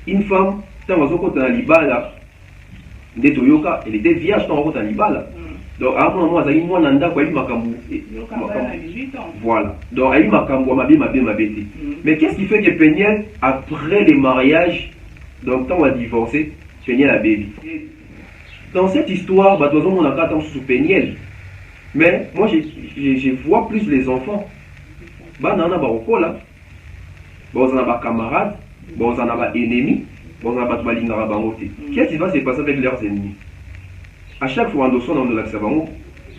Une femme, quand elle libala, elle était vierge quand elle libala. Donc à un moment, elle a eu moins d'anda quoi, voilà. Donc elle a eu mabé. Mais qu'est-ce qui fait que Peniel, après le mariage, donc quand on a divorcé, Peniel a bébé. Dans cette histoire, bah, on a pas tant sous Peniel. Mais moi, je vois plus les enfants. Bah, on a beaucoup là. Bon, on a des camarades, bon, on a des ennemis, bon, on a des balingarabangoté. Qu'est-ce qui va se passer avec leurs ennemis? À chaque fois, on a de l'accès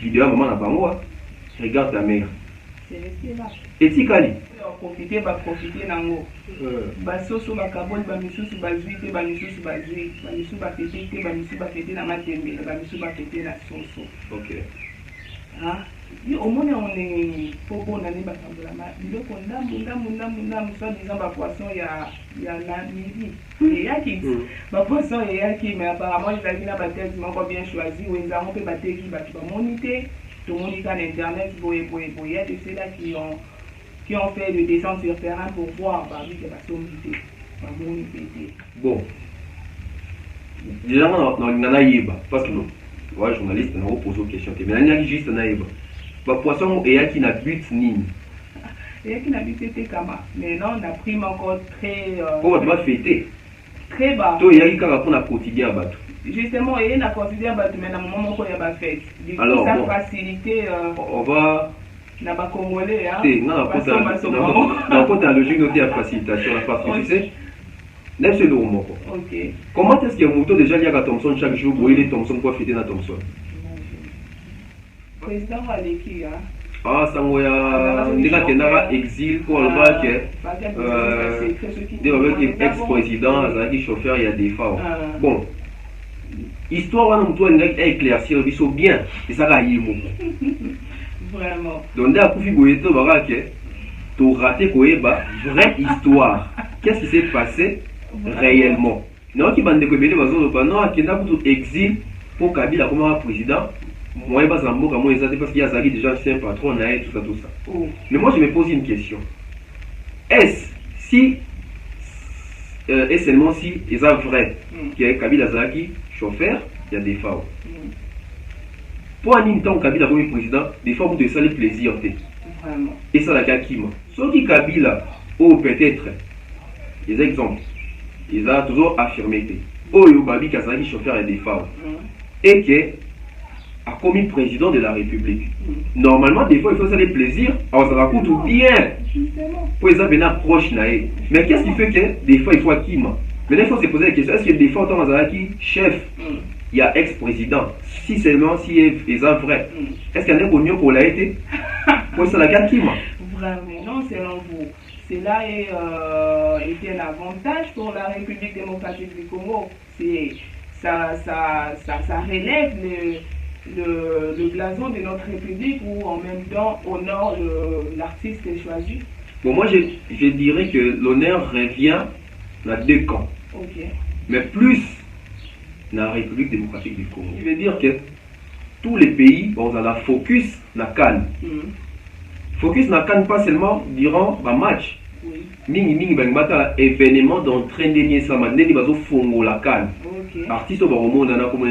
vidéo, maman n'a pas moi. Regarde ta mère. Et Tikali. Profiter nango. Basoso bakaboli bamisusu bazuite bamisusu bazui bamisusu bafete bamisusu bafete na matembe bamisusu bafete na soso. OK. Ah, yo omone on est pobo na ne bakambola ma biloko ndamu so disant ba poisson ya la midi. Et yaki ba poisson et yaki mais apparemment ils avaient na ba tête moko bien choisi où ils ont fait bateki ba moniter tout le monde sur internet boye de ceux là qui ont fait le descente sur terrain pour voir bah oui que la sommité pas bon déjà on a yeba parce que ouais journaliste on a posé une question mais il y a juste na yeba ba poisson et qui n'a but ni et qui n'a but c'était kama mais non on a pris encore très on va fêter très bas to il y a pour la quotidien bateau justement il y a quotidien bateau mais dans le moment où il y a ba fête du coup alors, ça bon, facilité on va na ba congolais hein non pas la logique de la facilitation parce que tu sais n'est-ce le mot OK comment est-ce que moto déjà il y a Thompson chaque jour où il est Thompson pour fêter na Thompson président Aleki hein ah sangoya ndika kenara exil pour le bas que avec ex-président azaki chauffeur il y a des fois bon histoire wana muto ndika éclaircir biso bien et ça va yimo vraiment donc là kufi boyeto barake to raté koyeba vraie histoire qu'est-ce qui s'est passé réellement non qui bande ko bele bazo ba non akenda pour exil pour Kabila comme président moi pas zamboka moi exactement parce qu'il y a Zaki déjà c'est un patron et tout ça mais moi je me pose une question est-ce si et seulement si c'est vrai que Kabila Zaki chauffeur il y a des fois pour un temps Kabila comme président des fois vous devez ça les plaisirs vraiment et ça la kakima ceux qui Kabila ou peut-être des exemples ils ont toujours affirmé oh yo babi Kazaki chauffeur et des fois et que a commis président de la République. Normalement, des fois, il faut ça les plaisirs. Alors, ça va coûter bien. Pour les avoir proche. Mais qu'est-ce qui fait que des fois, il faut qui Maintenant, il faut se poser la question est-ce que des fois, dans Azaraki, chef, il y a ex-président, si seulement si ils sont vrai, est-ce qu'il y a un oignon pour l'a été pour ça, la carte qui Vraiment, non, selon vous. Cela était un avantage pour la République démocratique du Congo. Ça relève le blason de notre République ou en même temps honore l'artiste choisi. Bon, moi je dirais que l'honneur revient dans deux camps. Okay. Mais plus dans la République démocratique du Congo. Je veux dire que tous les pays, on a la focus na Cannes. Focus na Cannes pas seulement durant un match. Mingi bangata événement d'entraînement ça m'a dit bazo fongo la Cannes. Artiste au monde na comme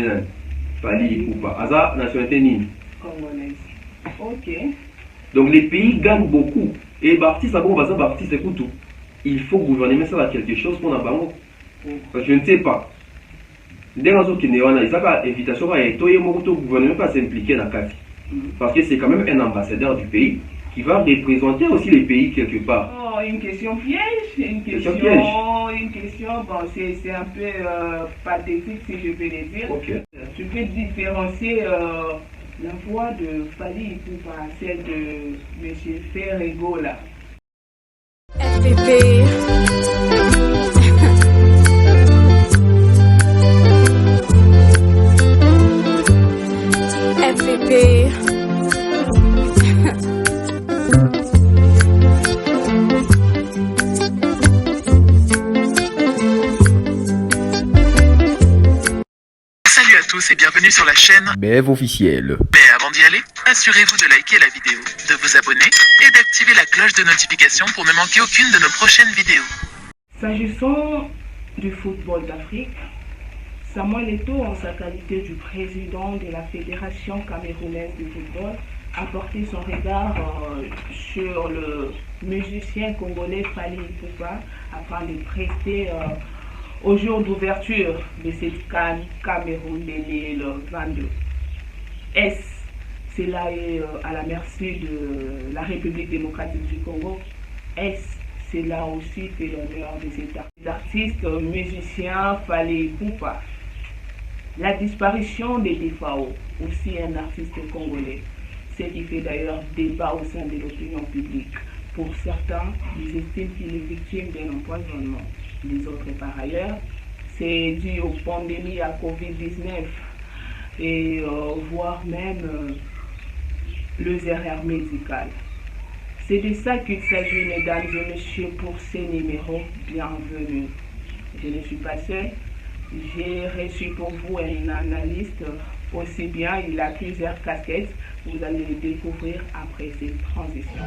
Fali ou pas. Aza nationalité nini? Congolaise. OK. Donc les pays gagnent beaucoup et artiste bon baza artiste écoute tout. Il faut gouverner mais ça va quelque chose pour na bango. Parce que je ne sais pas. Ndengazo kinewana isaka invitation à etoye moko to gouvernement pas s'impliquer dans kati. Parce que c'est quand même un ambassadeur du pays qui va représenter aussi les pays quelque part. Oh, une question piège, une question bon, c'est un peu pathétique si je peux le dire. Okay. Tu peux différencier la voix de Fali pour celle de M. Ferrego là. FPP. FPP. Salut à tous et bienvenue sur la chaîne BF officiel. Mais avant d'y aller, assurez-vous de liker la vidéo, de vous abonner et d'activer la cloche de notification pour ne manquer aucune de nos prochaines vidéos. S'agissant du football d'Afrique. Samuel Eto'o, en sa qualité du président de la Fédération camerounaise de football, a porté son regard sur le musicien congolais Fally Ipupa afin de prester au jour d'ouverture de cette CAN Cameroun le 22. Est-ce cela est à la merci de la République démocratique du Congo? Est-ce cela aussi fait l'honneur de cet artiste musicien Fally Ipupa? La disparition des DFAO, aussi un artiste congolais, ce qui fait d'ailleurs débat au sein de l'opinion publique. Pour certains, ils estiment qu'il est victime d'un empoisonnement. Les autres, par ailleurs, c'est dû aux pandémies à Covid-19 et voire même les erreurs médicales. C'est de ça qu'il s'agit, mesdames et messieurs, pour ces numéros. Bienvenue. Je ne suis pas seule. J'ai reçu pour vous un analyste, aussi bien, il a plusieurs casquettes. Vous allez le découvrir après cette transition.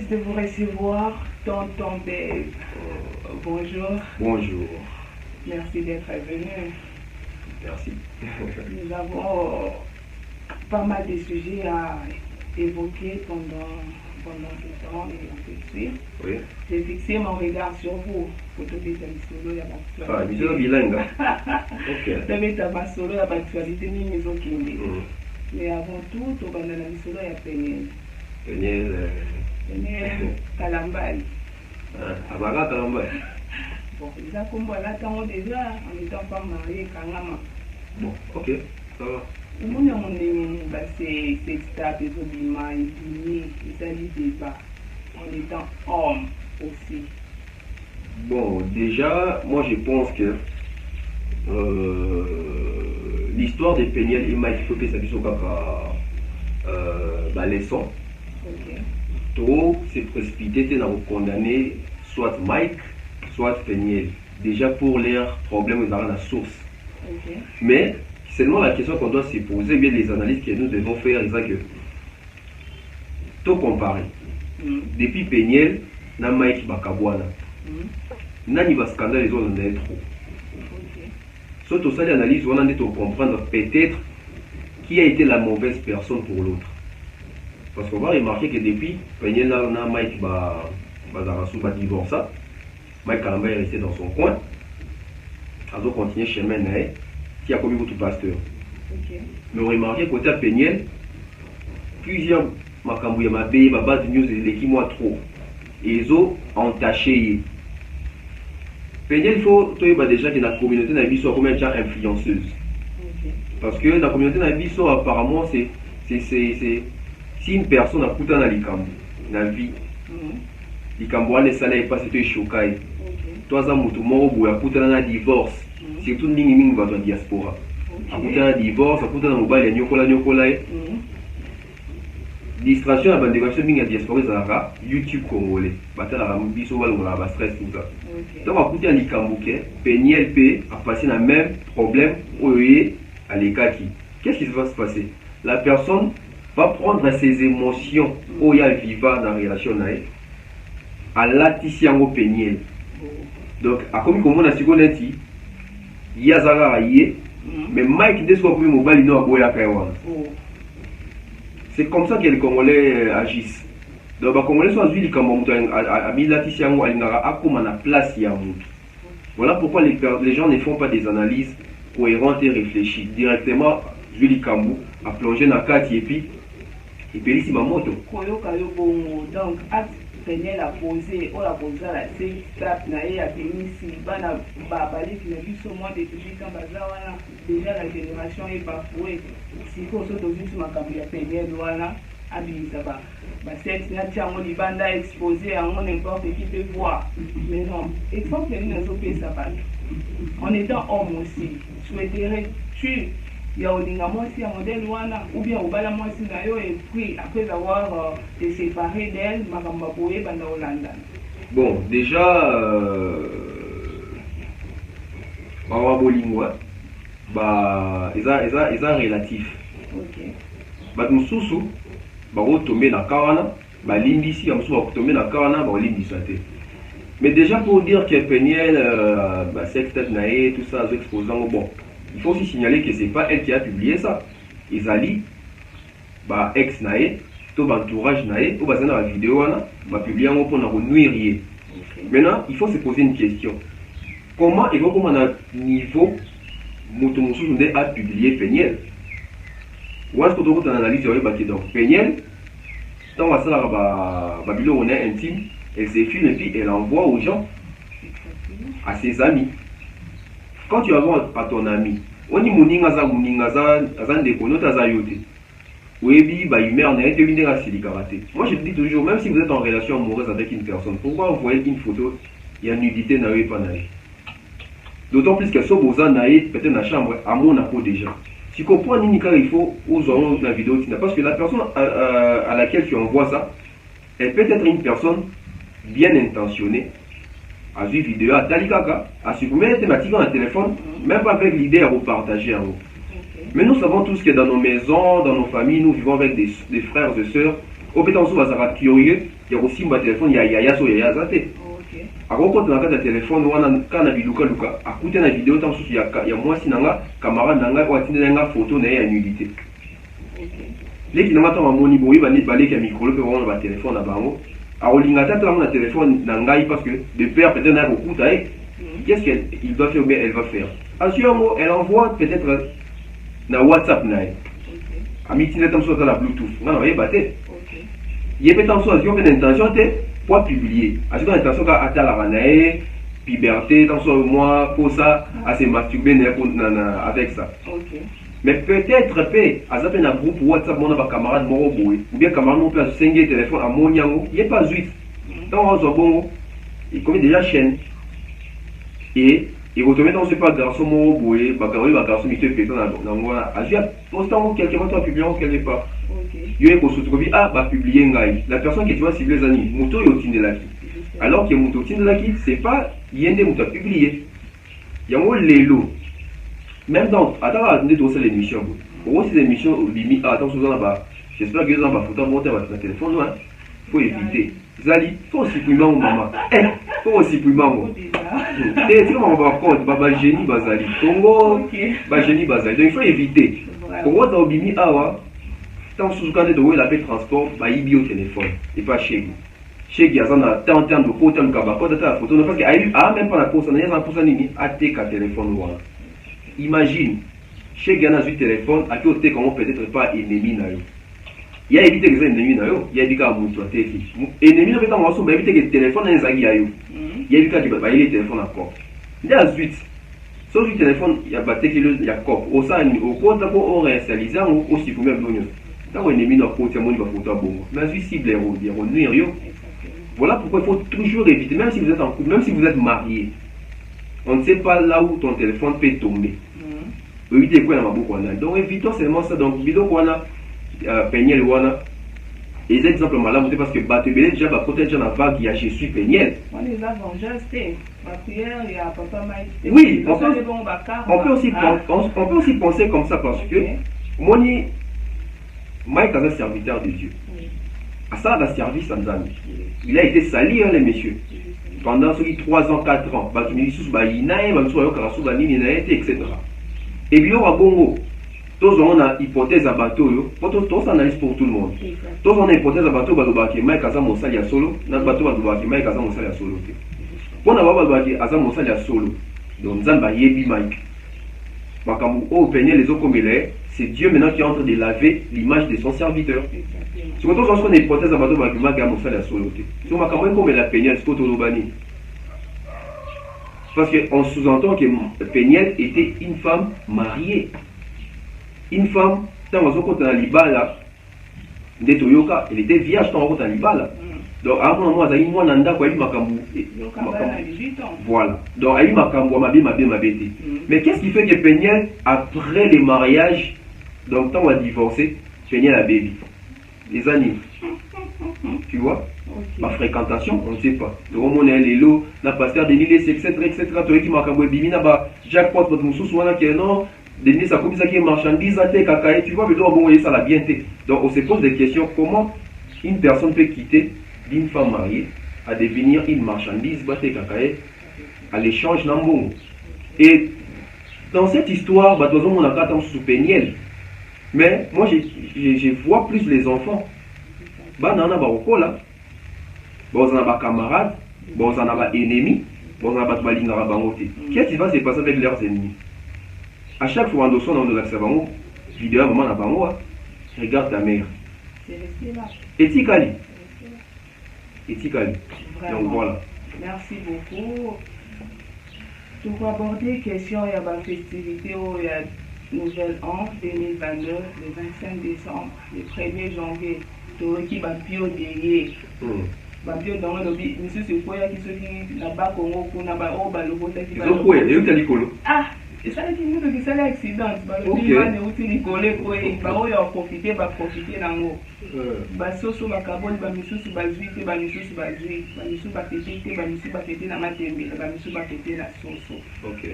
De vous recevoir, Tonton Dave. Bonjour. Bonjour. Merci d'être venu. Merci. Nous avons pas mal de sujets à évoquer pendant le temps et on peut suivre. Oui. J'ai fixé mon regard sur vous. Pour tout les solo, il y a Ah, mais c'est bilingue. Ok. D'abord, ta ma solo, il y a l'actualité, ni maison qui mais avant tout, tu vas dans la solo, il y a Péniel. Péniel, Kalambali. Abaga Kalambali. Bon, ils ont combattu là, déjà, en étant pas marié, Kangama. Bon, ok, ça va. Le monde c'est cette stade des obliments, il s'agit de débat en étant homme aussi. Bon, déjà, moi je pense que l'histoire de Péniel et Mike Fopé, ça fait ça leçon. Trop s'est précipité dans condamner soit Mike, soit Péniel. Déjà pour leurs problèmes dans la source. Mais seulement la question qu'on doit se poser, bien les analyses que nous devons faire, c'est que tout comparer. Depuis Péniel, na Mike Bakabwana. Nani va scandale les autres en est trop. Surtout ça, l'analyse, on en est pour comprendre peut-être qui a été la mauvaise personne pour l'autre. Parce qu'on va remarquer que depuis Péniel, là, on a Mike Bazarassou va divorcer. Mike Kalamba est resté dans son coin. Il a continué chemin qui a commis votre pasteur. Mais on remarque côté à Péniel, plusieurs Makambouya Mabé, Baba News et l'équipe moi trop. Et ils ont entaché. Péniel, il faut déjà que la communauté n'a soit comme une influenceuse. Parce que la communauté n'a apparemment c'est si une personne a coûté dans l'Ikambo, la vie, l'Ikambo a les salaires pas c'était choqué. Toi ça mutu moko a coûté dans un divorce, surtout ningi va dans diaspora. A coûté dans un divorce, a coûté dans mobile nyokola. Distraction à bandégation mingi à diaspora ça YouTube congolais. Batala biso balonga ba stress tout ça. Donc a coûté dans l'Ikambo que Péniel P a passé le même problème oye à l'Ekaki. Qu'est-ce qui va se passer? La personne va prendre ses émotions où il y a vivant dans la relation à l'atissant au Péniel. Donc, à comme on a dit, Yazara Aye, mais Mike Desco pour mobile no aboya kaiwan. C'est comme ça que les Congolais agissent. Donc les Congolais sont azuis comme Abilati Siango Alingara Akuma na place Yamou. Voilà pourquoi les gens ne font pas des analyses cohérentes et réfléchies. Directement, Julie Kambu a plongé dans 4 et puis ici ma moto. Donc, Peniel a posé, on a posé la tape, naïe a béni si, bana babali qui n'a vu ce mois de public en bazar, déjà la génération est bafouée. Si vous êtes aussi sur ma caméra Peniel, voilà, à Bizaba. C'est un libanda exposé à n'importe qui peut voir. Mais non, il faut que nous nous opposons ça. En étant homme aussi, souhaiterais tu il y a aussi un modèle ou bien au bala moi si et puis après avoir été séparé d'elle, Marambaboé, Banda Hollanda. Bon, déjà, Marambabolingwa, ils sont relatifs. Ok. Nous sous, nous tomber dans Karana, l'indisi, nous sommes tombés dans Karana, l'indisi. Mais déjà pour dire que Peniel, Sextet Naé, tout ça, les exposants, bon. Il faut aussi signaler que ce n'est pas elle qui a publié ça. Izali, ex nae, tout l'entourage nae, ou dans la vidéo, va publier un mot pour nous nuire. Maintenant, il faut se poser une question. Comment et comment on a niveau Moutoumoussou a publié Peniel? Ou est-ce que tu as une analyse sur le donc Peniel, dans la salle on est intime, elle se filme et puis elle envoie aux gens, à ses amis. Quand tu vas à ton ami, on dit Mouningaza, Ndekonotaza Yote. Oui, humeur n'a été une karaté. Moi je te dis toujours, même si vous êtes en relation amoureuse avec une personne, pourquoi vous voyez une photo, il y a nudité, n'a pas naïe. D'autant plus que ce boza naïe, peut-être dans la chambre, à mon peau déjà. Si tu comprends, il faut aux gens la vidéo, parce que la personne à laquelle tu envoies ça, elle peut être une personne bien intentionnée. À une vidéo, à Talikaka, à supprimer les thématiques dans le téléphone, même pas avec l'idée à vous partager en haut. Mais nous savons tous que dans nos maisons, dans nos familles, nous vivons avec des frères et sœurs. Au pétant sous Bazara curieux, il y a aussi un téléphone, il y a Yaya so Yaya Zate. Alors quand on a un téléphone, on a un Luka Luka, à côté de la vidéo, il y a moi si nanga, camarade nanga, ou atteindre une photo, il y a une nudité. Les qui n'ont pas moni boui, va aller qu'un micro, le peut voir le téléphone à Bango. Alors, il a un téléphone n'angaï parce que de père peut-être n'a beaucoup taille. Qu'est-ce qu'il doit faire ou bien elle va faire? Assurément, elle envoie peut-être dans WhatsApp. Ami, tu n'es pas sur la Bluetooth. Non, il va battre. Il y a peut-être une intention pour publier. Assurément, l'intention qu'à la ranae, puberté, tant soit moi, pour ça, à se masturber avec ça. Mais peut-être à un groupe WhatsApp, mon camarade Moroboé, ou bien camarade mon père 5 téléphone à mon yango, il n'y a pas 8. Donc on se bon, il commet déjà chaîne. Et il retourne dans ce pas garçon Moroboé, garçon qui te fait dans moi. À dire, postant quelqu'un va publier quelque part. Il y a un trouver publier un gars. La personne qui tu vas cibler les amis, Mouto est au de la qui. Alors que Mouto de la qui, c'est pas Yende Mouto publié. Il y a un lélo. Même dans, attends, l'émission, pour ces émissions, limite, attention, j'espère que vous avez un photo monter votre téléphone, il faut éviter. Zali, il faut aussi pour maman. Il faut aussi pour maman. Tu vois, on va compte, Baba Génie Bazali. Congo, Génie Bazali. Donc il faut éviter. Pour vous, dans Bimi Awa, tant sous le cas de la paix transport, il y a au téléphone. Et pas chez vous. Chez vous, il y a tant de côté, il y a la photo. Parce qu'il y a même pas la pause, il y a un pouce à téléphone. Imagine, chez Ghana, sur téléphone, à côté, comment peut-être pas ennemi. Il y a évité que les ennemis, il y a évité que les ennemis, il y a évité que le téléphone n'est pas il y a évité que les téléphones encore. Il y a 8. Sauf le téléphone, il y a battu qu'il y a corps. Au sein, au cours d'un peu, on réalise, on aussi pour même l'oignon. Dans l'ennemi, on a côté, on va foutre à bon. Mais si cible, on nuit. Voilà pourquoi il faut toujours éviter, même si vous êtes en couple, même si vous êtes marié. On ne sait pas là où ton téléphone peut tomber. Évitez quoi dans ma boucle. Donc évitons seulement ça. Donc vidéo qu'on a Peniel Wana. Et les exemples malades, parce que Batebele déjà va protéger la vague qui a chez suis Peniel. On les a vengés, c'était ma prière, il y a papa Mike. Oui, on peut aussi penser comme ça parce que Moni Mike est un serviteur de Dieu. À ça, il a servi sans amis. Il a été sali, les messieurs. pendant ceux qui 3 ans, 4 ans, bah tu me dis sous bah inae, bah sous karasu bah nini nae, etc. Et bien au Bongo, tous on a hypothèse à bateau yo, tous analyse pour tout le monde. Tous on a hypothèse à bateau bah bah qui mai kaza mosali ya solo, na bateau bah bah qui mai kaza mosali ya solo. Pour na bah bah qui kaza mosali ya solo. Donc nzamba yebi Mike. Makambu au peigner les eaux comme il est, c'est Dieu maintenant qui est en train de laver l'image de son serviteur. Si vous avez une hypothèse à bateau bah qui mai kaza mosali ya solo. Si makambu comme il a peigné c'est tout bani. Parce qu'on sous-entend que Péniel était une femme mariée. Une femme, tant qu'on a l'ibala, de Toyoka, elle était vierge tant qu'on a l'ibala. Donc, à un moment, il y a une nanda qui a eu makambu. Voilà. Donc, il y a eu makambu, ma bête. Mais qu'est-ce qui fait que Péniel, après le mariage, donc, tant qu'on a divorcé, Péniel a bébé. Des années. Tu vois? Ma fréquentation, on ne sait pas. Donc, on est les lots, la pasteur de l'île, etc. Tu vois, qui m'a camoué, bimina, bah, Jacques Poit, votre moussou, soit là, qui est non, Denis, ça comme ça qui est marchandise, à tes cacaï, tu vois, mais bon, ça la bien. Donc, on se pose des questions. Comment une personne peut quitter d'une femme mariée à devenir une marchandise, bah, tes cacaï, à l'échange d'un bon. Et dans cette histoire, bah, on a pas tant sous Péniel. Mais moi, je vois plus les enfants. Bah, nana, bah, au là. Bon, on a des camarades, bon, on a des ennemis, bon, on a des balingara. Qu'est-ce qui va se passer avec leurs ennemis? À chaque fois, on a de l'accès vidéo, maman a bango, regarde ta mère. Éthicali. Éthicali. Donc voilà. Merci beaucoup. Pour aborder question, il y a la festivité où il y a Nouvelle An 2022, le 25 décembre, le 1er janvier, qui va bio derrière. Babio dans le lobby, monsieur c'est quoi qui se là-bas Congo pour n'a pas au balogo qui va. Donc ouais, et où t'as dit colo? Ah, et ça qui nous dit ça l'accident, bah le lobby va ne utiliser coller quoi, bah on y a profiter nango. Bah soso ba carbone ba monsieur su ba zuite ba monsieur su ba zuite, ba monsieur ba fêter ba monsieur ba fêter na matembe, ba monsieur ba fêter na soso. OK.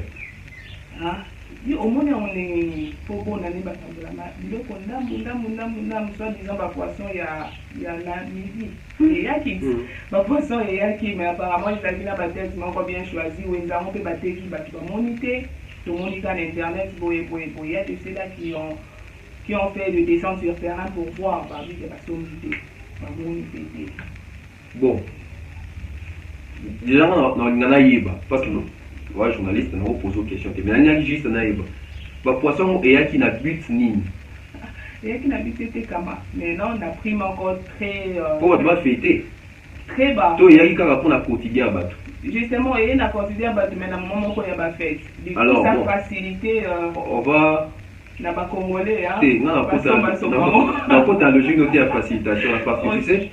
Ah, ni au monde on est pour bon année ba tambola ma, biloko ndamu soit disant ba poisson ya la midi. Et ya qui ba poisson et ya qui mais apparemment il a vu la bataille m'a bien choisi ou ils ont fait battre qui ba moniter tout le monde est sur internet pour y a c'est là qui ont fait de descente sur terrain pour voir bah oui ba moniter ba moniter. Bon. Déjà on a yeba parce que ouais, journaliste, on pose aux questions. Mais il y a juste un aïe. Le poisson et qui n'a but ni. Et qui n'a but c'était Kama. Mais non, on a pris encore très. Pour tu vas fêter. Très bas. Toi, il y a qui pour la quotidien à battre. Justement, il y a un quotidien à battre, mais dans le moment où il y a ma fête. Du coup, alors, ça bon, facilité. On va. N'a pas congolais, hein. Non, on la logique de la facilitation, parce que tu sais.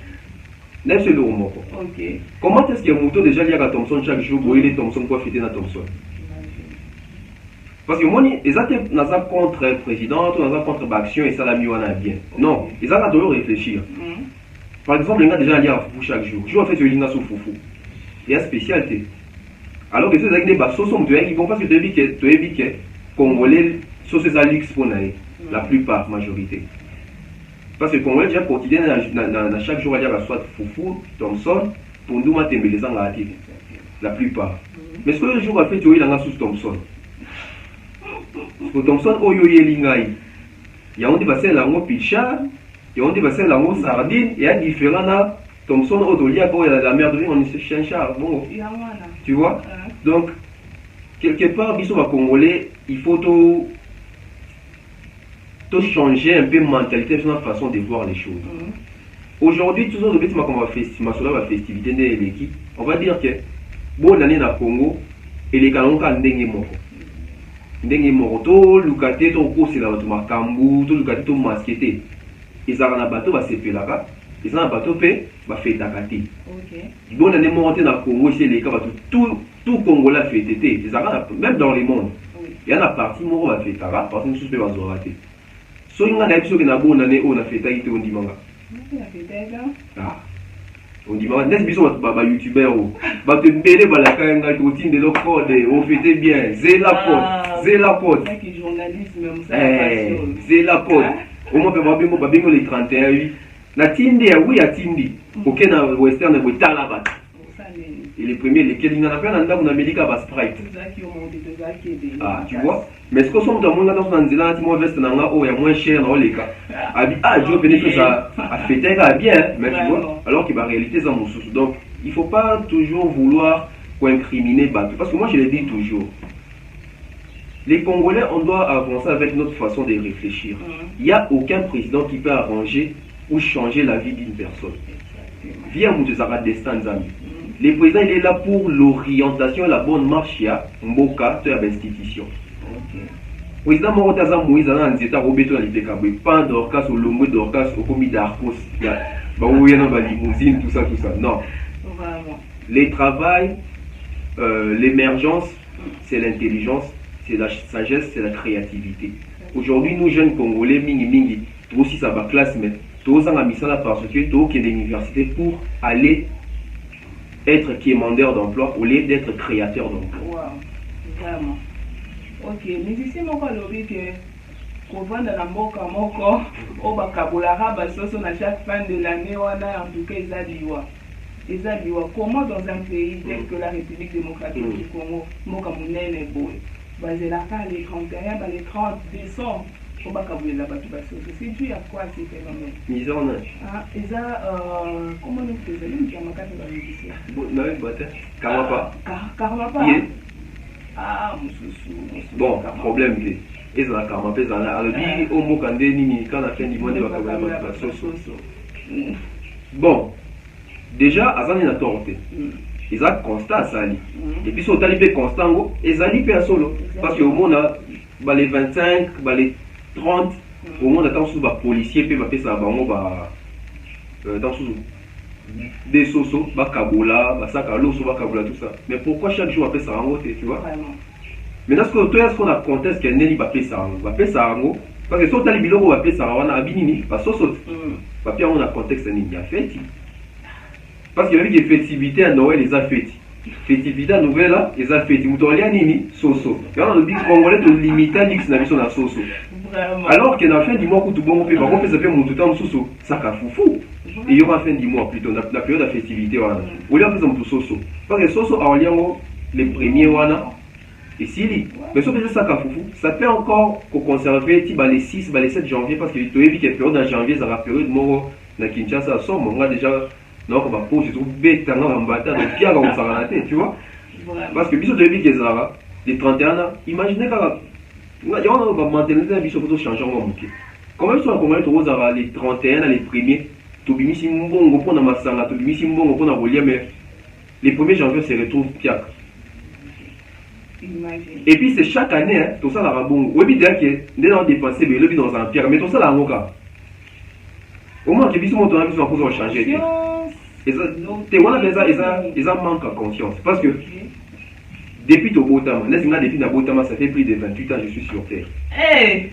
C'est le moment. Ok. Comment est-ce qu'il y a un mouton déjà lié à Thompson chaque jour pour il est Thompson pour fêter dans Thompson? Parce que moi, ils ont pas contre le président, ils ont contre l'action et ça l'a mis en bien. Non, ils ont toujours réfléchir. Par exemple, il y a déjà lié à Foufou chaque jour. Je vais faire ce lien sur Foufou. Il y a spécialité. Alors que ceux qui ont des sauces, ils vont pas se dire que Congolais, sauces à luxe pour la plupart, majorité. Parce que Congolais déjà quotidien dans chaque jour il y a soit Foufou, Thompson, pour nous mater les gens la plupart. Mais ce que le jour a fait il y a sous Thompson. Pour Thompson oyo yelingai. Il y a on dit passer lango picha, il y a on dit passer lango sardine, il y a différent là Thompson odolia pour la merde on se cherche bon. Tu vois? Donc quelque part biso va Congolais, il faut tout changer un peu mentalité sur notre façon de voir les choses. Aujourd'hui, tous les gens qui ont la festivité de l'équipe, on va dire que bon l'année dans Congo et les canons quand ndenge moko to lukate to kosi la bato makambu to lukate to maskete ezaka na bato ba sepelaka ezana bato pe ba fetaka te. OK. Bon l'année monté dans Congo chez les bato tout Congolais fêté te ezaka même dans le monde. Il y a la partie moko ba fetaka parce que nous pe bazora te. So il y a des choses qui n'ont pas été on a fait taïté on dit manga. Ah. On dit manga n'est-ce pas baba youtubeur ba te mbele ba la kanga to tin de leur code on fait bien zela pod c'est qui journalisme même ça zela pod au moins ba bingo les 31 na tindi ya oui ya tindi OK na western bo tala ba Et les premiers, lesquels il y en a plein dans l'Amérique à Sprite. Ah, tu vois. Mais ce que sont dans mon dans un zéland, moi veste dans la haut, il y a moins cher dans les cas. Ah, Dieu bénéfice ça a fêté bien, mais tu vois. Alors qu'il va réalité ça mon sous. Donc, il faut pas toujours vouloir incriminer Bantou. Parce que moi je le dis toujours. Les Congolais, on doit avancer avec notre façon de réfléchir. Il n'y a aucun président qui peut arranger ou changer la vie d'une personne. Viens, Moutezara Destin Zami. Le président, il est là pour l'orientation et la bonne marche à Mboka, de l'institution. Le président Morotaza Moïse, il a dit Roberto Nalipekabwe, pas d'orcas, au longo d'orcas, au commis d'arcos, il y a la limousine, tout ça. Non. Les travail, l'émergence, c'est l'intelligence, c'est la sagesse, c'est la créativité. Aujourd'hui, nous jeunes Congolais, mingi, aussi ça va classe, mais tous en misala parce que tous qui est l'université pour aller être quémandeur d'emploi au lieu d'être créateur d'emploi. Wow, vraiment. Ok, mais ici, mon collègue, que qu'on vend dans la mboka moko, au bakabolara, basoso na chaque fin de l'année, on a en tout cas les aliwa. Comment dans un pays tel que la République démocratique du Congo, mboka mounene boy, basé la fin les 31, les 30 décembre. C'est dû à quoi ces phénomènes? Mise en âge. Ah, et ça, comment nous faisons? Karmapa. Ah, bon, problème. Et ça, Karmapa, ça a dit au mot quand on a fait du monde de bon, déjà, Azan il a torté. Ils ont constat ça. Et puis, si on a fait constant, ils ont fait solo. Parce qu'au monde, les 25, les 30, au moins attend sous les policiers, puis ça va sous des sosos, Kabola, Sakalo, Kabola, tout ça. Mais pourquoi chaque jour appelle ça en haut, tu vois? Maintenant, ce qu'on a contesté, qu'elle n'est pas appelé ça en haut, parce que si on a les bilans, on va appeler ça en abinini, parce que papier, on a contexte, il y a fait. Parce qu'il y a des festivités à Noël, les a fêtes. Festivité à Noël, les a fêtes. Moutolia nini, soso. Et on a dit Congolais, tu limites à l'X, n'a pas soso. Alors qu'à la fin du mois, quand tu bon, on peut ça fait mon tout temps soso. Ça a foufou. Et il y aura fin du mois plutôt, la période de festivité. Ou là, on peut soso. Parce que soso, à Oliango, les premiers, et si, mais sauf que ça a foufou, ça peut encore conserver les 6, les 7 janvier, parce que tu as vu qu'il y a une période en janvier, ça la période mort, na Kinshasa, ça, on a déjà. Non, on va poser tout bête en bataille, donc Pierre va s'en rater, tu vois. Parce que, bisous de vie, les 31 ans, imaginez qu'on va maintenir un bisou pour changer en mot. Comment sont les 31 ans, les premiers, tu bimis si mbongo pour ma sala, tu bimis si mbongo pour na volia, mais les premiers janvier se retrouvent Pierre. Et puis c'est chaque année, tout ça la rabon. Oui, bien que nous avons dépensé, mais le dans un pierre, mais tout ça la moka. Au moins que bisou mon ton ami soit pour changer. Ils ont manque à conscience. Parce que depuis au Botama, depuis na Botama, ça fait plus de 28 ans que je suis sur Terre. Hey!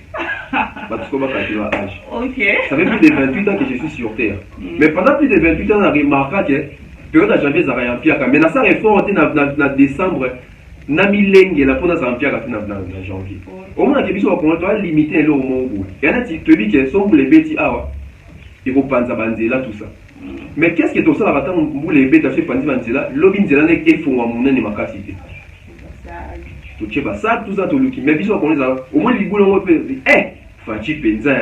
Okay. Ça fait plus de 28 ans que je suis sur Terre. Mais pendant plus de 28 ans, on a remarqué que période de janvier, ça a un pierre. Mais ça réforme en décembre, na milenge la pona za pierre na janvier. Au moins que biso on doit limiter le moment où. Il y en a qui te dit que sont les bêtis ah. Il faut penser banzela tout ça. Mais qu'est-ce que tout ça va vous les bêtes à ce penser banzela, l'obinzela n'est que font à mon ma capacité. Tu sais pas ça tout ça tout luki. Mais biso on les a au moins les boulons on peut Fachi penza.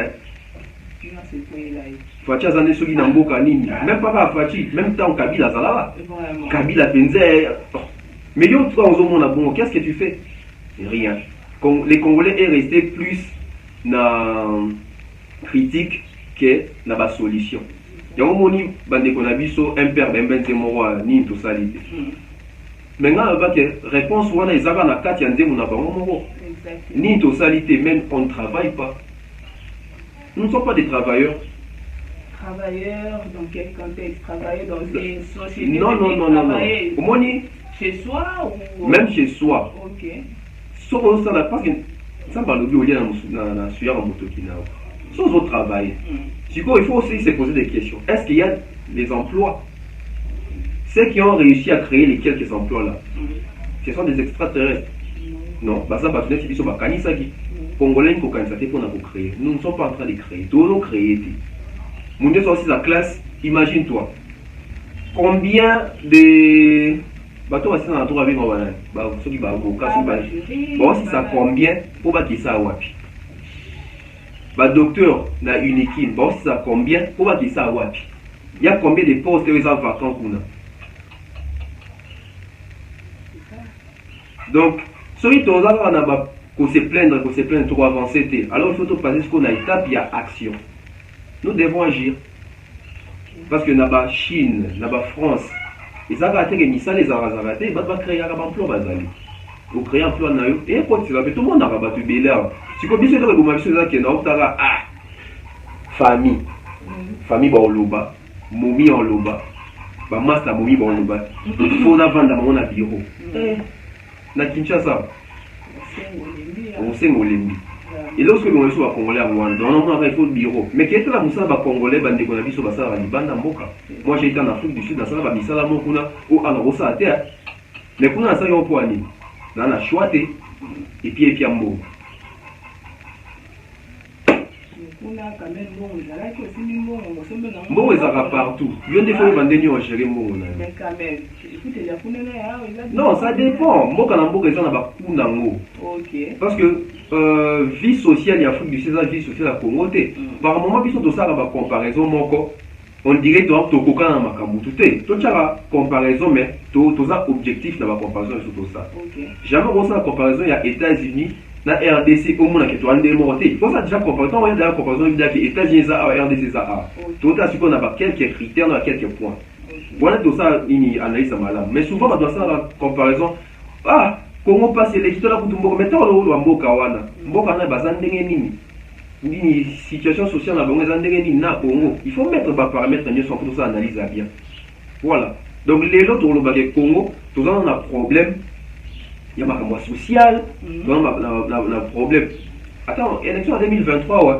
Fachi azane soki na mboka nini. Même pas Fachi, même temps Kabila zalala. Kabila penza. Mais yo toi en zone bon, qu'est-ce que tu fais? Rien. Les Congolais est resté plus na critique que na ba solution. Yango moni bande ko na biso impère bembenze moro ni to salite. Maintenant va que réponse wana ezaka na kati ya nzemu na bango moko. Ni to salite même on ne travaille pas. Nous ne sommes pas des travailleurs. Travailleurs dans quel contexte? Travailler dans des sociétés? Non. Au moni chez soi ou même chez soi. OK. Sauf ça parce que ça va le biolien na suya motokina. Sans autre travail. Il faut aussi se poser des questions. Est-ce qu'il y a des emplois? Ceux qui ont réussi à créer les quelques emplois là, ce sont des extraterrestres. Non, bah ça va finir si sont kanisa qui Congolais pour kanisa pour créer. Nous ne sommes pas en train de créer. Nous allons créer. Mon Dieu, aussi la classe. Imagine-toi. Combien de bato basisa na droit abenga banani soki baavoka soki ça combien po bakisa wapi badocteur na unikin baosisa combien po bakisa wapi ya combien de postes oyo eza vacant kuna donc soki toza kaka na se plaindre trop avancer te alors il faut passer sur une étape il y a action nous devons agir parce que na ba Chine na ba France ezaka te ke misala ezalaka te bato bakreaka baemploi bazali okrea emploi na yo ekotisa pe tomonaka bato ebele awa siko biso etoko eboma biso ezakenda okutaka famille baoloba momi oloba bamaster momi baoloba fo navanda bango na biro na Kinshasa osenga olembi eloko soki ebonga biso bacongolais yango wana donc namonaka il faut bureau mais ke etala mosala bacongolais bandeko na biso basalaka libanda mboka moi j'ai été en Afrique du Sud nasala bamisala mo kuna o alors osala te mais kuna nasali yango mpo ya nini na na choix te epi ya mbongo mbongo ezalaka partout yo nde fo oyeba ndeni yo ogere mbongo na non ça dépend mboka na mboka eza na baku nango parce que vie sociale ya Afrique du Sud eza vie sociale ya Congo te par moment biso tosalaka bacomparaison moko on dirait tokoka na makambo tu te totiaka comparaison mais toza objectif na bacomparaison biso tosala jamais kosala comparaison ya États-Unis na RDC omonaka toande moko te posa déjà comparaison oya déjà comparaison ebidaki États-Unis eza awa RDC eza awa tota sikoyo na bakelques critères na quelques points wana tosala nini analyse malamu mais souvent bato basala comparaison Congo passe l'élection la kutu mboka mais ntango lwa mboka wana mboka na baza ndenge nini situation sociale na bango eza ndenge nini na Congo il faut mettre baparamètre na nyonso mpo tosala analyse ya bien voilà donc lelo tokolobaka Congo toza na problème ya makambo social toza na problème attends élection en 2023 ouais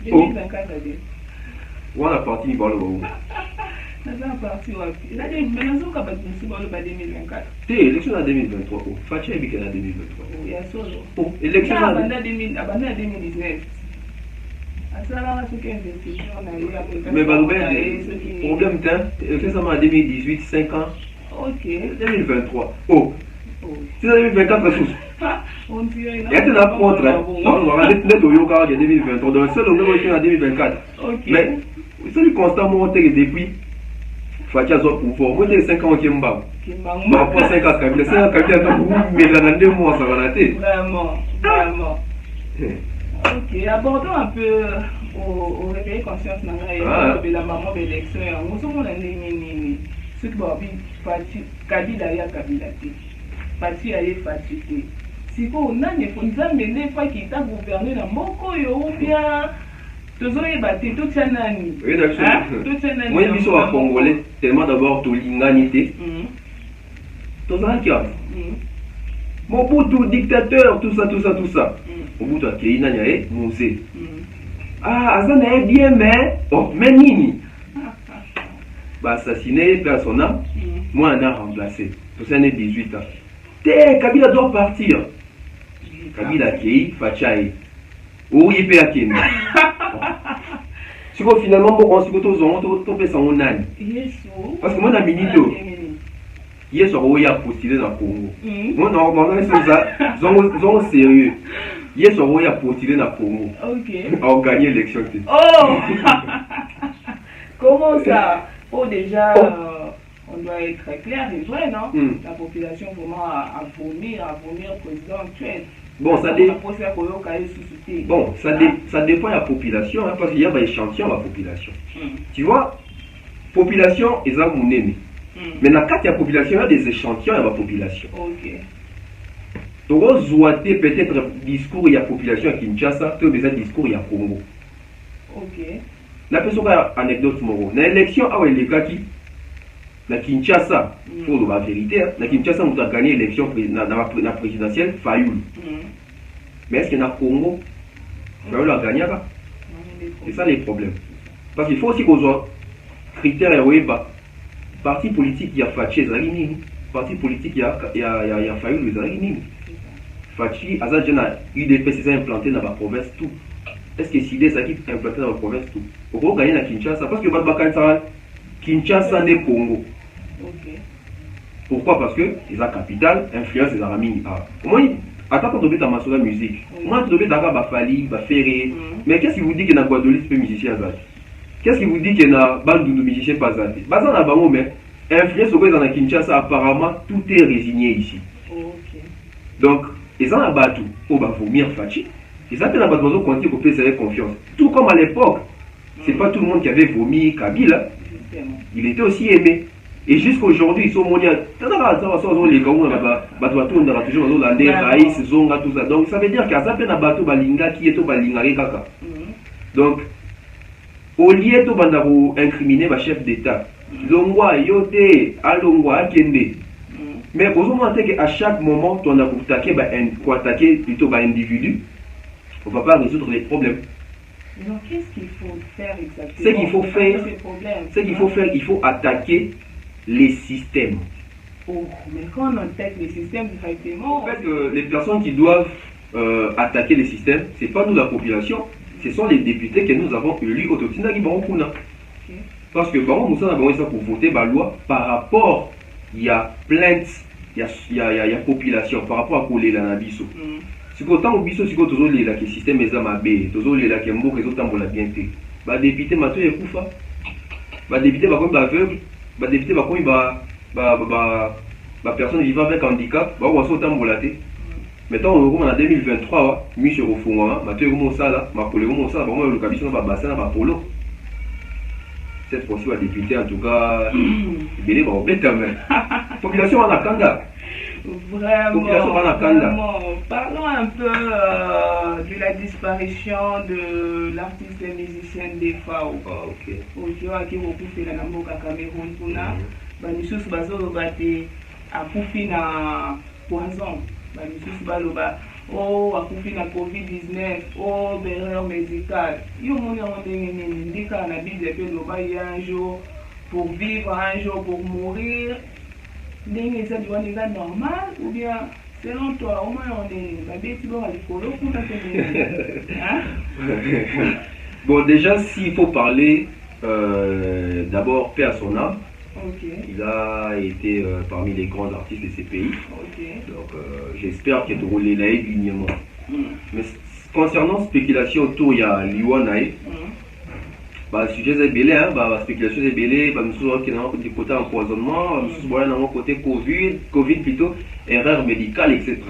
2024 wana parti ni balo bango élection en 2023 Fachi a dit qu'elle a 2023 élection en 2019 mais problème élection en 2018 5 ans ok 2023 c'est 2024 il y a un contre on va mettre au yoga en 2023 donc seul on va en 2024 mais c'est constant monté depuis Fachi a son pouvoir. Moi, j'ai 5 ans qui m'ont pas 5 ans Kabila. 5 ans Kabila, mais dans 2 mois, ça va la tête. Vraiment. Ok, abordons un peu au réveil conscience. La maman de l'élection. Nous sommes dans les ceux qui vont dire Kabila, il y a Kabila. Fachi a eu Fachi. Si vous n'avez pas mené, pas qui t'a gouverné dans mon coin ou bien. Oui, d'accord. Moi, je suis congolais, tellement d'abord tout l'humanité. Tout ça, qui a mon bout dictateur, tout ça. Au bout de qui n'a pas musée. Ça n'est bien, mais nini. Assassiné, personne. Moi, on a remplacé. Tout ça n'est 18 ans. Kabila doit partir. Kabila qui Fachaï. Oui, il peut y si finalement, on se retrouve sans mon âne. Parce que moi, dans minito, hier soir, il y a postulé dans le Congo. Moi, normalement, c'est ça, sérieux. Hier soir, il y a postulé dans le Congo. On a gagné l'élection. Oh comment ça? Oh, déjà, on doit être clair et vrai, non? La population vraiment à vomir président actuel. Bon, ça dépend de la population, parce qu'il y a des échantillons à la population. Tu vois, population, ils ont mon aimé. Mais dans la population, il y a des échantillons à la population. Tu vois, peut-être discours il y a population à Kinshasa, tu as des discours il y a Congo. La personne a une anecdote, dans l'élection, il y a qui na Kinshasa, pour la vérité, na Kinshasa, on a gagné l'élection la présidentielle, Fayoul. Mais est-ce qu'il y a Congo, Fayoul a gagné? C'est ça les problèmes. Parce qu'il faut aussi qu'on soit critères et parti politique, il y a Fachi, parti politique, il y a Fayoul, Fachi, Azadjana, UDP, c'est implanté dans la province, tout. Est-ce que si des équipes implanté dans la province, tout? On va gagner à Kinshasa, parce que Kinshasa n'est Congo. Ok. Pourquoi? Parce que ils ont capital, influence les amis. Moi, attends quand on dans la musique. Moi, tu dois ba Fali, ba Ferré. Mais qu'est-ce qui vous dit que na Guadeloupe peut musicien Zati? Qu'est-ce qui vous dit que na Bandundu musicien pas Zati? Bazan na bango mais influence au dans la Kinshasa apparemment tout est résigné ici. Ok. Donc, ils ont un bateau pour vomir Fachi. Ils ont un bateau pour qu'on peut faire confiance. Tout comme à l'époque, c'est pas tout le monde qui avait vomi Kabila. Il était aussi aimé. Et jusqu'aujourd'hui, ils sont mondiaux. Donc ça veut dire qu'il y a un bateau balinga qui est au balinga. Donc, au lieu de incriminer le chef d'État, Longwa, Yote, Alongwa, Akende. Mais vous avez qu'à chaque moment, on a pour attaquer plutôt un individu, on ne va pas résoudre les problèmes. Donc, qu'est-ce qu'il faut faire exactement? Ce qu'il faut faire, il faut attaquer les systèmes. Oh, mais quand on attaque les systèmes directement... En fait, les personnes qui doivent attaquer les systèmes, ce n'est pas nous la population, ce sont les députés que nous avons élus au Totina qui vont pour nous. Parce que Baron Moussa a besoin pour voter la loi par rapport, il y a plainte, il y a population par rapport à coller la Nabiso. Si vous avez un si vous avez un système de Zamabé, vous avez un système de bien fait. Les députés sont tous les députés sont aveugles. Les députés sont des personnes vivant avec handicap. Ils sont autant volatés. Maintenant, en 2023, je suis au fond, je suis au cette fois-ci, les députés, en tout cas, la population en Akanda. Vraiment. Parlons un peu de la disparition de l'artiste et musicienne des FAO. Ok. Qui a recoupé la Namboka Cameroun pour na. Banisusu bazo bate a couper na poison. Banisusu baloba. Oh, a couper na COVID-19. Oh, erreur médicale. Yo moni a ndika na Bible pe loba un jour pour vivre, un jour pour mourir. C'est normal ou bien selon toi, au moins on est bon, déjà, s'il faut parler d'abord paix à son âme, il a été parmi les grands artistes de ces pays. Donc j'espère qu'il y a roulé là dignement. Mais concernant spéculation autour, il y a Liwanae. Le sujet est belé, la spéculation est belée, nous avons des côtés empoisonnement, nous avons côté Covid plutôt, erreur médicale, etc.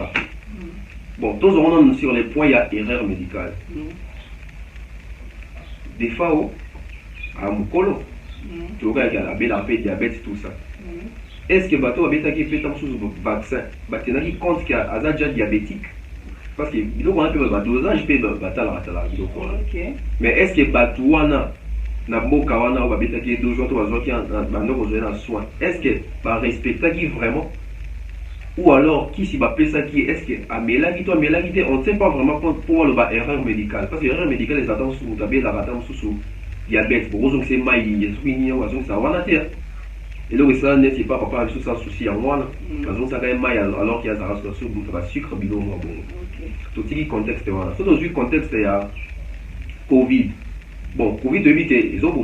Bon, tous on sur les points, il y a erreur médicale. Des FAO, à Mukolo, tu vois qu'il y a la diabète, tout ça. Est-ce que bateau a qui fait un vaccin, qui compte qu'il y a déjà diabétique? Parce que on a un dosage, mais est-ce que bateau na mboka wana ba betaki dojo to bazoki na ndoko zo na soin, est-ce que ba respectaki vraiment ou alors qui si ba pesa qui est-ce que amelaki to amelaki te, on ne sait pas vraiment pour le ba erreur médicale, parce que erreur médicale les attentes sous tabe la attente sous diabète pour raison que c'est maï yesuini ou raison ça wana te et donc ça n'est pas papa sous ça souci en moi raison ça quand même maï alors qu'il y a ça reste sur ba sucre bidon bon tout petit contexte voilà c'est dans le contexte il y a Covid. Bon, Covid depuis que les autres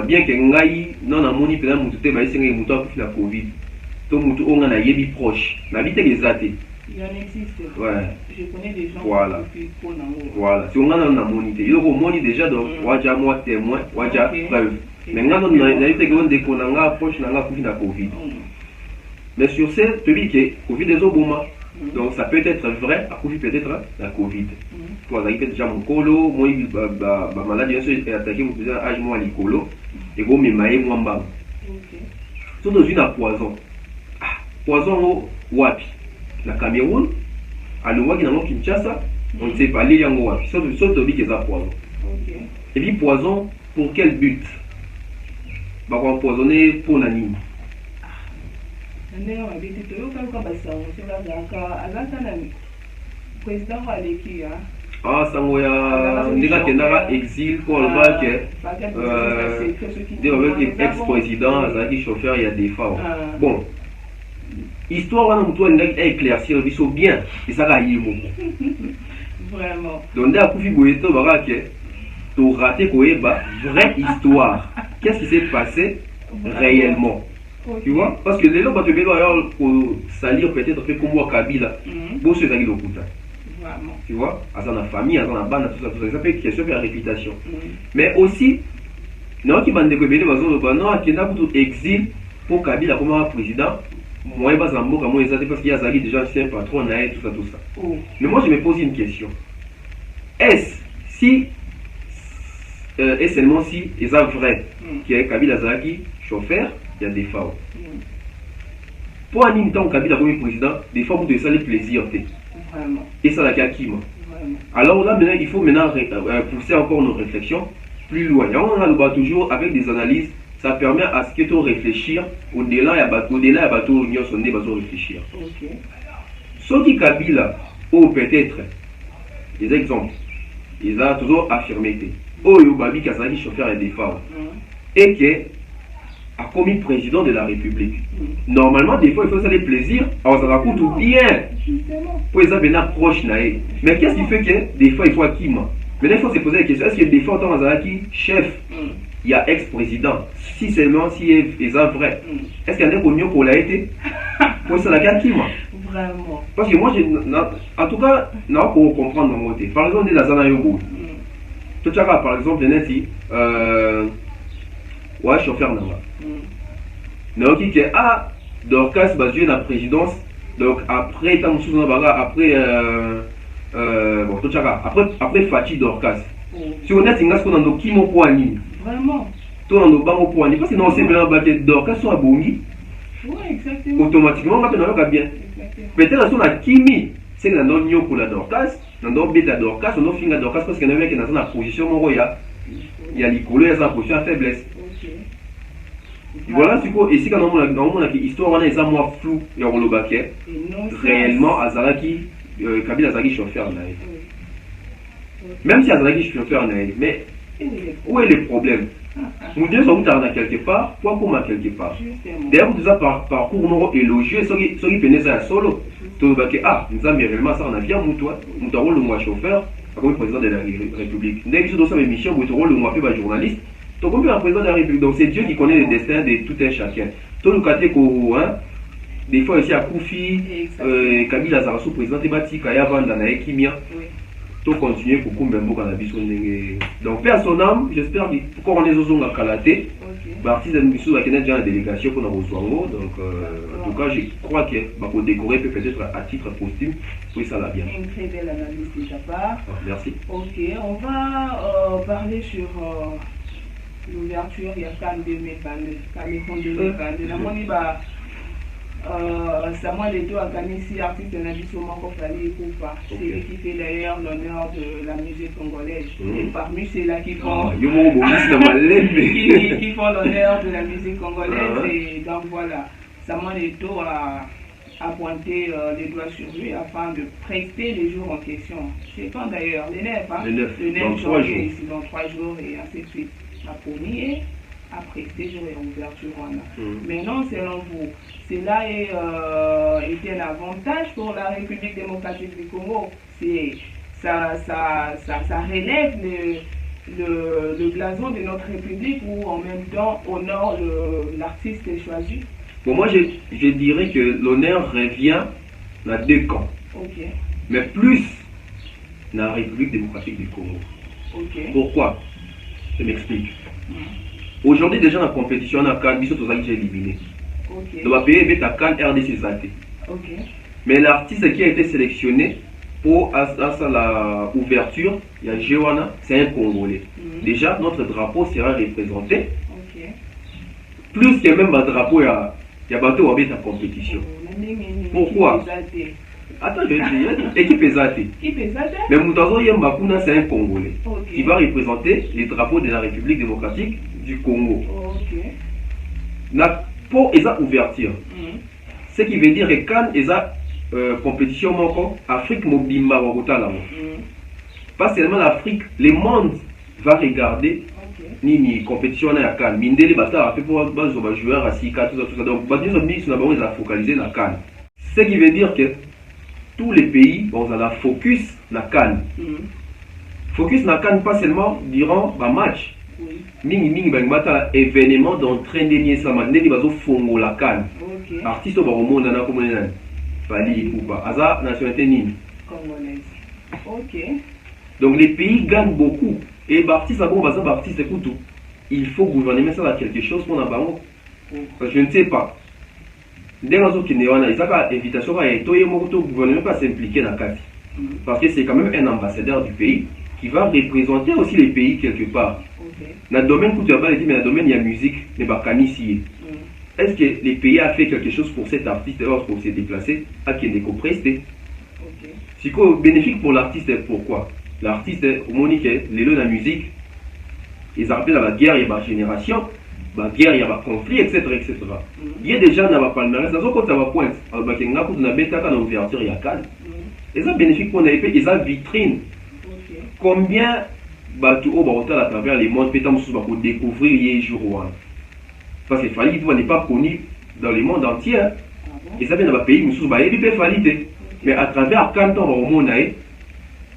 bien que ngai non na moni pela mutu te ba isenga mutu akufi na Covid. To mutu onga na yebi proche. Na vite les athées. Il en existe. Ouais. Je connais des gens voilà. qui font voilà. Si on a na moni te, yo moni déjà donc waja moi témoin, waja preuve. Mais ngano na vite que on dékonanga proche na nga kufi na Covid. Mais sur ce, tu dis que Covid des autres donc ça peut être vrai, à Covid peut-être la Covid. Toi, vous avez déjà mon colo, moi, ma maladie est attaquée, vous faisiez un âge, moi, les colo, et vous m'aimez, moi, mbam. C'est dans une poison. Poison, wapi. La Cameroun, à l'ouest, dans le Kinshasa, on ne sait pas, les yango wapi. Sauf que c'est un poison. Et puis, poison, pour quel but? Bah, on empoisonner pour l'anime. Ah, ça m'a dit que exil pour le bac. Ex-président, qui chauffeur, il y a des femmes. Bon, histoire, on a éclaircir le vaisseau bien, et ça va y vraiment. Donc, là, Koufi Boyeto, tu raté quoi, vraie histoire. Qu'est-ce qui s'est passé réellement? Tu vois? Parce que les gens, tu veux salir peut-être fait comme moi Kabila. Bon, c'est ça qui est le tu vois? À la famille, à la bande, tout ça, tout ça. Ça fait question de la réputation. Mais aussi, non, qui m'a dit que non, qui n'a pas exil pour Kabila comme président. Moi, je ne sais pas parce qu'il y a déjà un patron, tout ça, tout ça. Mais moi, je me pose une question. Est-ce si, et seulement si, c'est vrai, qu'il y a Kabila Zaki, chauffeur, il y a des femmes. Pour un temps, Kabila comme président, des fois, vous devez ça les plaisirs. Et ça, la qui alors là, maintenant, il faut maintenant pousser encore nos réflexions plus loin. Et on a toujours avec des analyses. Ça permet à ce que tu réfléchir au-delà de bateau union sonné va réfléchir. Ce qui Kabila ou peut-être des exemples, ils ont toujours affirmé oh Yobabi Kazaki chauffeur et des femmes et que a commis président de la République. Normalement des fois il faut ça les plaisirs, alors ça va coûter bien pour les avoir proche naï. Mais qu'est-ce qui fait que des fois il faut Akima? Maintenant il faut se poser la question, est-ce que des fois on a chef? Il y a ex-président, si seulement si est vrai. Est-ce qu'il y a un cognon pour l'a été? Pour ça, la qui moi? Vraiment. Parce que moi, en tout cas, non, pour comprendre mon côté. Par exemple, la Zana Yogo. Tout ça, par exemple, il y a ouais, chauffeur Namba. Non, qui est Dorcas va jouer la présidence. Donc, après, tant après, bon, tout ça, après Fatih Dorcas. Si on est ce qu'on a dans Kimo Poani. Vraiment. Tout dans nos bancs Poani. Parce que non, c'est bien battu Dorcas soit Bongi. Oui, exactement. Automatiquement, on va bien. Peut-être qu'on a Kimi, c'est que nous avons pour la Dorcas, nous avons bêta Dorcas, nous avons fait Dorcas parce que nous avons dans une position, il y a les couleurs, il y a une position à faiblesse. Voilà, c'est quoi. Ici, quand on a une histoire, on a des amours flous, et on le baquet. Réellement, Azaraki, Kabila Azaraki chauffeur. Même si Azaraki chauffeur, mais où est le problème? Nous devons nous quelque part, quoi comme à quelque part. D'ailleurs, nous avons parcours élogieux, ceux qui penaient à solo. Nous avons réellement ça, on a bien toi, nous avons le mois chauffeur, comme président de la République. Dès que nous avons une mission, nous avons le mois fait journaliste. Donc, comme président de la République, donc c'est Dieu qui connaît le destin de tout un chacun. Tout le côté des fois ici à Koufi, Kabila Zarassou, président de Bati, Kaya Vanda, Kimia. Continuer pour Kumbembo Cannabis. Donc, père son âme, j'espère qu'on est aux à Kalaté. Partie de nous qui est déjà la délégation pour nous rejoindre. Donc, en tout cas, je crois que pour décorer peut-être à titre posthume, oui, ça va bien. Une très belle analyse de ta part. Merci. Ok, on va parler sur l'ouverture. Il y a Cannes 2022, Cameroun 2022. La monnaie va. Samuel Eto'o a gagné 6 artistes de l'industrie Fali Koupa. C'est lui qui fait d'ailleurs l'honneur de la musique congolaise. Et parmi ceux-là qui font qui font l'honneur de la musique congolaise. Et donc voilà, Samuel Eto'o a pointé les doigts sur lui afin de prester les jours en question. C'est quand d'ailleurs? Le 9, hein? Le 9 janvier, ici dans 3 jours et ainsi de suite. La première. Après, ces jours et ouverture. Maintenant, selon vous, cela était un avantage pour la République démocratique du Congo. Ça relève le blason de notre République ou en même temps honore l'artiste choisi. Pour moi, je dirais que l'honneur revient dans 2 camps. Mais plus dans la République démocratique du Congo. Pourquoi? Je m'explique. Aujourd'hui, déjà dans la compétition, on a Cannes, ils sont tous éliminés. Donc, on va payer ta Cannes RDC Zate. Mais l'artiste qui a été sélectionné pour l'ouverture, il y a Jewana, c'est un Congolais. Déjà, notre drapeau sera représenté. Plus qu'il y a même un drapeau, il y a bateau avec la compétition. Pourquoi? Attends, je vais dire, équipe Zate. Mais Moutazo Yembakuna, c'est un Congolais qui va représenter les drapeaux de la République démocratique du Congo. Pour esa ouverture, ce qui veut dire que quand esa compétition moko Afrique mobimba wakotala pas seulement l'Afrique, le monde va regarder nini compétition na Cannes. Mindeli bata a fait pour bazo ba joueur asika tout ça donc ba nous mis na ba focaliser na Cannes. Ce qui veut dire que tous les pays vont à la focus na Cannes. Focus na Cannes pas seulement durant ba match. Oui. mingi bangmata événement d'entraînement sama ndeni bazo fongo la canne. Ok. Artiste ba omona na komona nani. Fally Ipupa. Aza nationalité nini? Congolaise. Ok. Donc les pays gagnent beaucoup. Et l'artiste à bon bazar artiste écoute, il faut gouverner ça quelque chose pour la banque. Je ne sais pas. Dès que qui n'est pas, ils ont invitation à être le gouvernement pas s'impliquer dans la carte. Parce que c'est quand même un ambassadeur du pays qui va représenter aussi les pays quelque part. Dans le domaine, mais dans le domaine, il y a musique, mais pas ici. Est-ce que les pays a fait quelque chose pour cet artiste pour se déplacer à qui n'est pas presté? C'est quoi bénéfique pour l'artiste? Pourquoi? L'artiste, au Monique, les lots de la musique, ils appellent la guerre et la génération, la guerre et la conflit, etc. etc. Il y a des gens dans la palmarès, dans un ça va pointe, dans la bêta, dans l'ouverture, il y a calme. Et ça bénéfique pour les pays, ils ont vitrine. Combien bateaux au à travers les mondes, peut-être pour découvrir les jours. Parce que Fally n'est pas connu dans le monde entier. Ils ont bien dans le pays, ils ont Fally. Mais à travers quand on va au monde,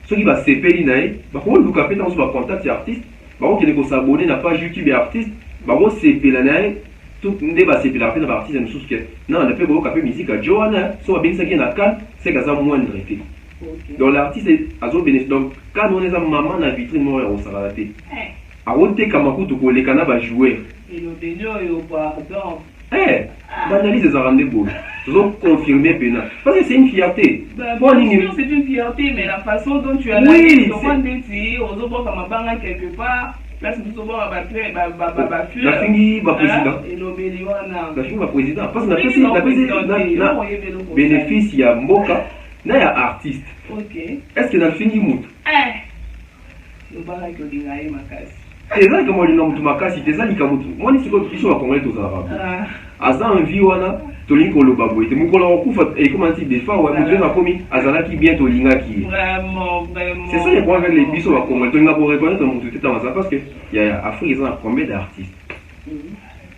ceux qui vont s'épeler, ils vont contacter les artistes, ils vont s'abonner à la page YouTube des artistes, ils vont s'épeler, tout le monde va s'épeler dans l'artiste. Non, on ne peut pas faire musique à Johanna, si on a bien ça qui est à Cannes, c'est qu'ils ont moins de rété. Donc l'artiste a un bénéfice. Donc quand on est à maman dans la vitrine, on va s'arrêter. À côté, quand les canards vont jouer. Et le bénéfice est pardon. L'analyse des rendez-vous. Ils ont confirmé Pénal. Parce que c'est une fierté. C'est une fierté, mais la façon dont tu as oui, quelque part, là c'est tout souvent la fille va président. Et le la fille va président. Parce que bénéfice, il y a Moka, il y a artiste. Est-ce que la fille mout? Le barrage que tu as ma casse. C'est ça que moi je nomme Makasi, c'est ça qui est moi je suis comme ils sont à Congolais tous arabes. Asa en vie wana tolinko lo babou et mukola okufa et comment dire des fois ouais mutu na komi azala ki bien tolinga ki. Vraiment. C'est ça les problèmes avec les biso à Congolais tolinga pour reconnaître mutu tete dans ça parce que il y a Afrique ils ont combien d'artistes.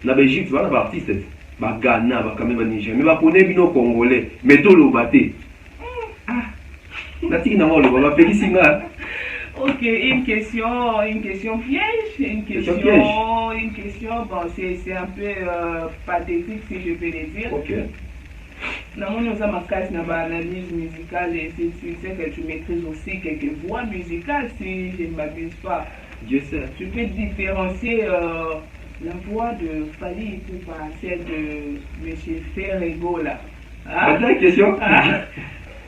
Na Belgique tu vois na artistes ba Ghana ba Cameroun Niger mais ba connaît bino Congolais mais to lo baté. Na tiki na mo lo ba peki singa. Ok, une question piège, une question, bon, c'est un peu pathétique si je peux le dire. Ok. Nous avons ma case dans l'analyse musicale et si tu sais que tu maîtrises aussi quelques voix musicales, si je ne m'abuse pas. Dieu sait. Tu peux différencier la voix de Fally Ipupa, celle de M. Ferrego là. La question?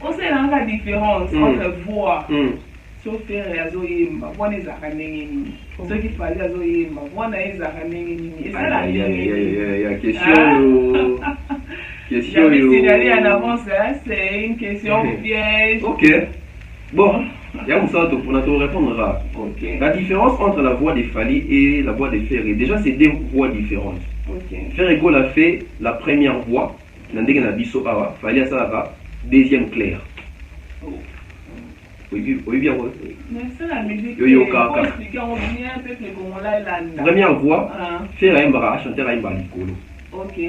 On sait la différence entre voix. Sauf faire les azoyemba, voix les aranengeni. Ceux qui fallait azoyemba, voix les aranengeni. Et ça la question. Question. Signalé en avance, c'est une question piège. Ok. Bon, il y a un sens pour nous répondre. La différence entre la voix de Fally et la voix de Ferré, déjà c'est deux voix différentes. Ferrego l'a fait la première voix, Nandega Nabiso Awa, Fally a ça deuxième clair. Oui, bien. Mais c'est la musique. Première voix, faire un bras, chanter un bras Nicolo. Ok.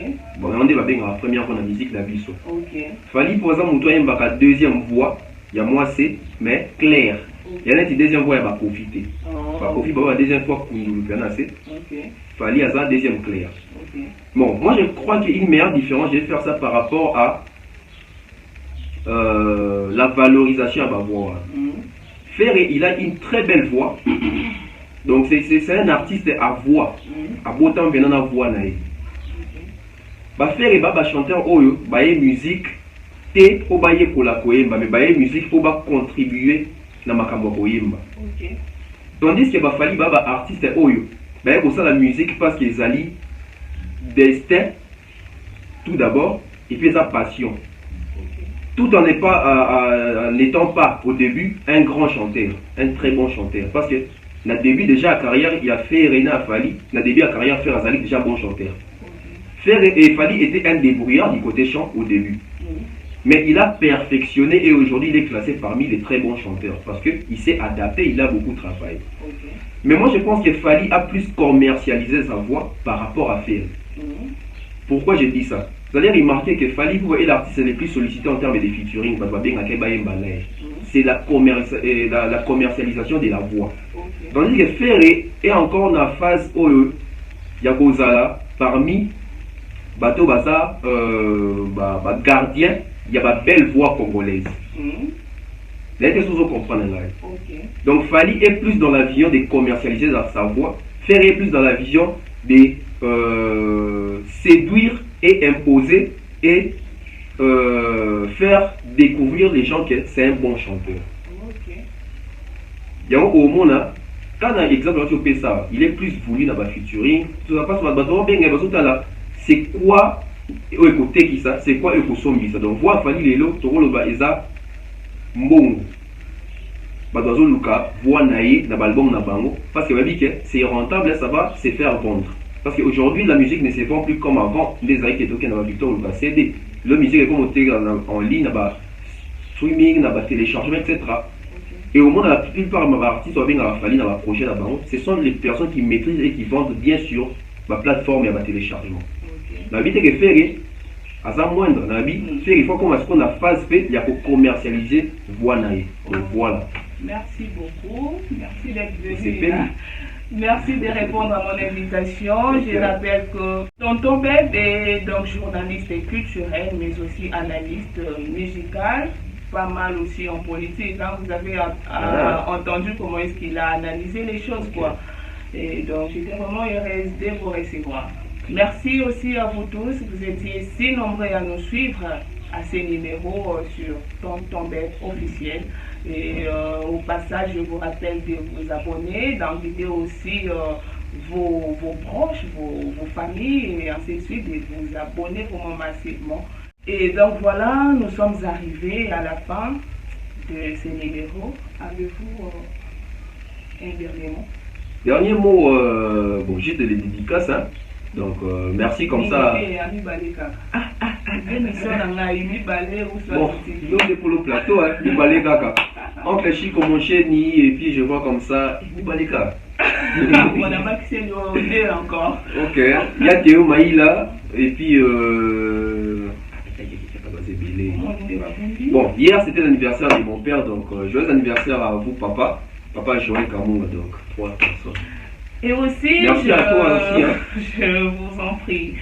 Bon, on est bien la première fois dans la musique la biso. Ok. Fally pour exemple, toi un bras deuxième voix, il y a moi c'est mais clair. Il y a une deuxième voix, il va profiter. Va profiter la deuxième fois pour nous le c'est. Ok. Fally a ça deuxième clair. Ok. Bon, moi je crois qu'il y a une meilleure différence, je vais faire ça par rapport à la valorisation à ma voix. Ferré, il a une très belle voix. Donc c'est un artiste à voix. À beau temps venant à voix. Ferré, chanteur, musique, et pour la koyemba, mais musique pour contribuer à ma koyemba. Tandis que Fally, artiste, pour ça la musique parce qu'ils allient destin, tout d'abord, et puis sa passion. Tout en n'étant pas au début un grand chanteur, un très bon chanteur. Parce que dans le début déjà à carrière, il a fait Rena Fally, dans le début à carrière, Fer Azali déjà bon chanteur. Fer et Fally était un débrouillard du côté chant au début. Mais il a perfectionné et aujourd'hui il est classé parmi les très bons chanteurs. Parce qu'il s'est adapté, il a beaucoup travaillé. Mais moi je pense que Fally a plus commercialisé sa voix par rapport à Fer. Pourquoi j'ai dit ça? Vous allez remarquer que Fally est l'artiste le plus sollicité en termes de featuring. C'est la commercialisation de la voix. Tandis que Ferré est encore dans la phase où il y a Kozala parmi bateau baza gardien, il y a ma belle voix congolaise. Là, il faut comprendre. Donc, Fally est plus dans la vision de commercialiser sa voix, Ferré est plus dans la vision de séduire et imposer et faire découvrir les gens que c'est un bon chanteur. Il y a au monde, quand un exemple, il est plus voulu dans la featuring, c'est quoi écouter qui ça, c'est quoi écouter ça. Donc, voir Fally Lelo, Toro Eza Mbongo. Badozo Luka, voix naïe, dans l'album Nabango, parce que c'est rentable, ça va se faire vendre. Parce qu'aujourd'hui, la musique ne se vend plus comme avant. Les années qui étaient dans la Victor Luka CD. La musique est comme en ligne, dans streaming, dans téléchargement, etc. Et au moins, la plupart des artistes qui ont Fally dans le projet Nabango, ce sont les personnes qui maîtrisent et qui vendent bien sûr la plateforme et le téléchargement. La vie est que Ferré, à ça moindre, dans la vie, il faut qu'on a phase fait, il y a pour commercialiser voix naïe. Donc voilà. Merci beaucoup. Merci d'être venu. Merci de répondre à mon invitation. Je rappelle que Tonton Beb est donc journaliste et culturel, mais aussi analyste musical, pas mal aussi en politique. Hein. Vous avez entendu comment est-ce qu'il a analysé les choses, quoi. Et donc, j'étais vraiment heureuse de vous recevoir. Merci aussi à vous tous. Vous étiez si nombreux à nous suivre à ces numéros sur Tonton Beb officiel. Et au passage, je vous rappelle de vous abonner, d'inviter aussi vos proches, vos familles, et ainsi de suite, de vous abonner vraiment massivement. Et donc voilà, nous sommes arrivés à la fin de ces numéros. Avez-vous un dernier mot? Dernier mot, bon, juste des dédicaces, hein. Donc merci comme ça. Bon, c'est pour le plateau, hein, Nibalé Kaka. Entre Chico, mon chéni, et puis je vois comme ça, Nibalé Kaka. On a maxé le encore. Ok, il y a Théo Maïla, et puis bon, hier c'était l'anniversaire de mon père, donc joyeux anniversaire à vous, papa. Papa Joël Kamunga, donc 3 personnes. Et aussi, merci à toi aussi, hein. Je vous en prie.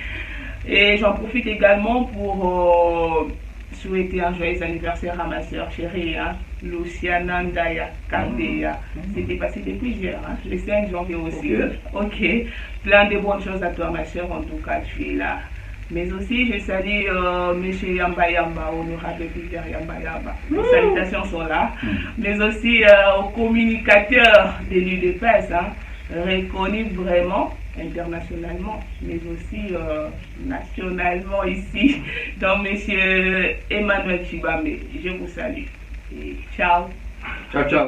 Et j'en profite également pour souhaiter un joyeux anniversaire à ma soeur chérie, hein, Luciana Ndaya Kandea. C'était passé depuis hier, hein, le 5 janvier aussi. Ok. Plein de bonnes choses à toi, ma soeur, en tout cas, tu es là. Mais aussi, je salue M. Yamba Yamba, honorable Peter Yamba Yamba. Les salutations sont là. Mais aussi aux communicateurs de l'UDPS, hein, reconnus vraiment internationalement, mais aussi nationalement ici. Donc, M. Emmanuel Chibambe, je vous salue. Et ciao. Ciao, ciao.